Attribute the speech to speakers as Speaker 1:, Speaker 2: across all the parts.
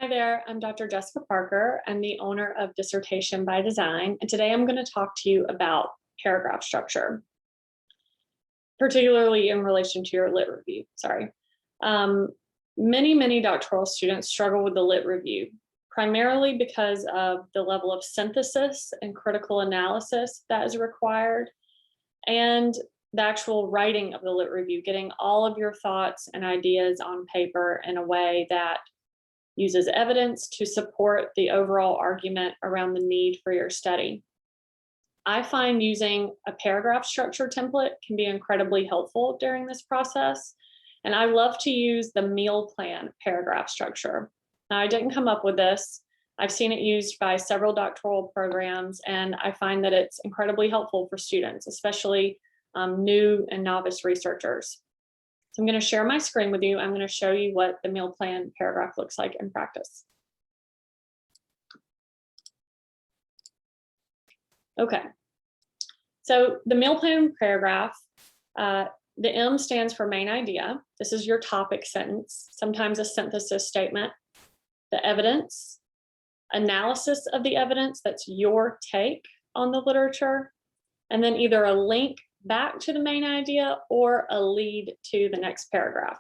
Speaker 1: Hi there, I'm Dr. Jessica Parker. I'm the owner of Dissertation by Design, and today I'm going to talk to you about paragraph structure, particularly in relation to your lit review. Sorry. Um, many doctoral students struggle with the lit review, primarily because of the level of synthesis and critical analysis that is required, and the actual writing of the lit review, getting all of your thoughts and ideas on paper in a way that uses evidence to support the overall argument around the need for your study. I find using a paragraph structure template can be incredibly helpful during this process, and I love to use the meal plan paragraph structure. Now, I didn't come up with this. I've seen it used by several doctoral programs, and I find that it's incredibly helpful for students, especially new and novice researchers. So I'm going to share my screen with you. I'm going to show you what the meal plan paragraph looks like in practice. Okay, so the meal plan paragraph, the M stands for main idea. This is your topic sentence, sometimes a synthesis statement, the evidence, analysis of the evidence, that's your take on the literature, and then either a link back to the main idea or a lead to the next paragraph.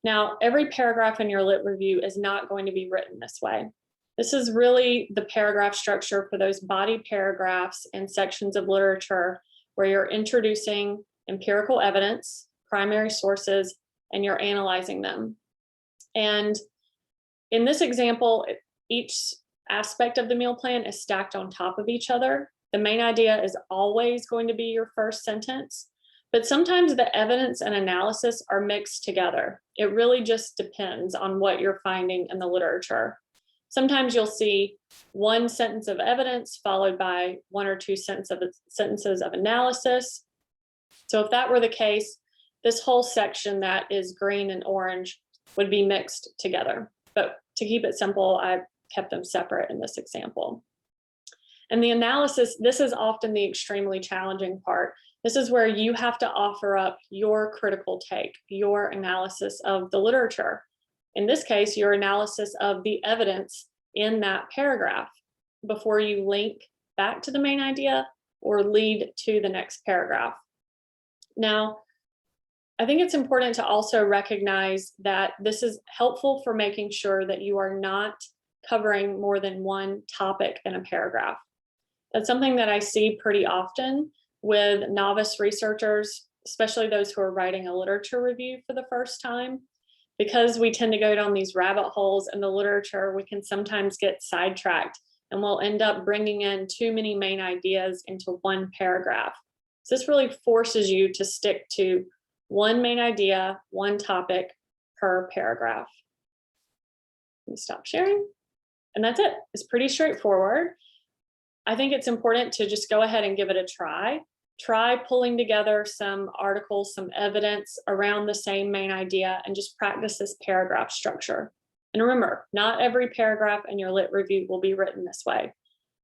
Speaker 1: Now, every paragraph in your lit review is not going to be written this way. This is really the paragraph structure for those body paragraphs and sections of literature where you're introducing empirical evidence, primary sources, and you're analyzing them. And in this example, each aspect of the meal plan is stacked on top of each other. The main idea is always going to be your first sentence, but sometimes the evidence and analysis are mixed together. It really just depends on what you're finding in the literature. Sometimes you'll see one sentence of evidence followed by one or two sentences of analysis. So if that were the case, this whole section that is green and orange would be mixed together. But to keep it simple, I've kept them separate in this example. And the analysis, this is often the extremely challenging part. This is where you have to offer up your critical take, your analysis of the literature. In this case, your analysis of the evidence in that paragraph before you link back to the main idea or lead to the next paragraph. Now, I think it's important to also recognize that this is helpful for making sure that you are not covering more than one topic in a paragraph. That's something that I see pretty often with novice researchers, especially those who are writing a literature review for the first time. Because we tend to go down these rabbit holes in the literature, we can sometimes get sidetracked and we'll end up bringing in too many main ideas into one paragraph. So this really forces you to stick to one main idea, one topic per paragraph. Let me stop sharing. And that's it. It's pretty straightforward. I think it's important to just go ahead and give it a try. Try pulling together some articles, some evidence around the same main idea, and just practice this paragraph structure. And remember, not every paragraph in your lit review will be written this way.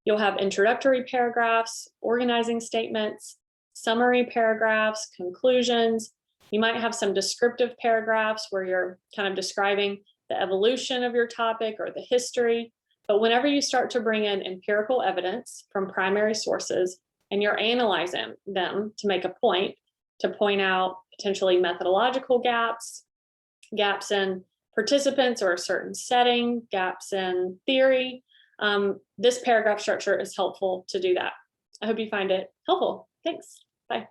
Speaker 1: You'll have introductory paragraphs, organizing statements, summary paragraphs, conclusions. You might have some descriptive paragraphs where you're kind of describing the evolution of your topic or the history. But whenever you start to bring in empirical evidence from primary sources and you're analyzing them to make a point, to point out potentially methodological gaps, gaps in participants or a certain setting, gaps in theory, this paragraph structure is helpful to do that. I hope you find it helpful. Thanks. Bye.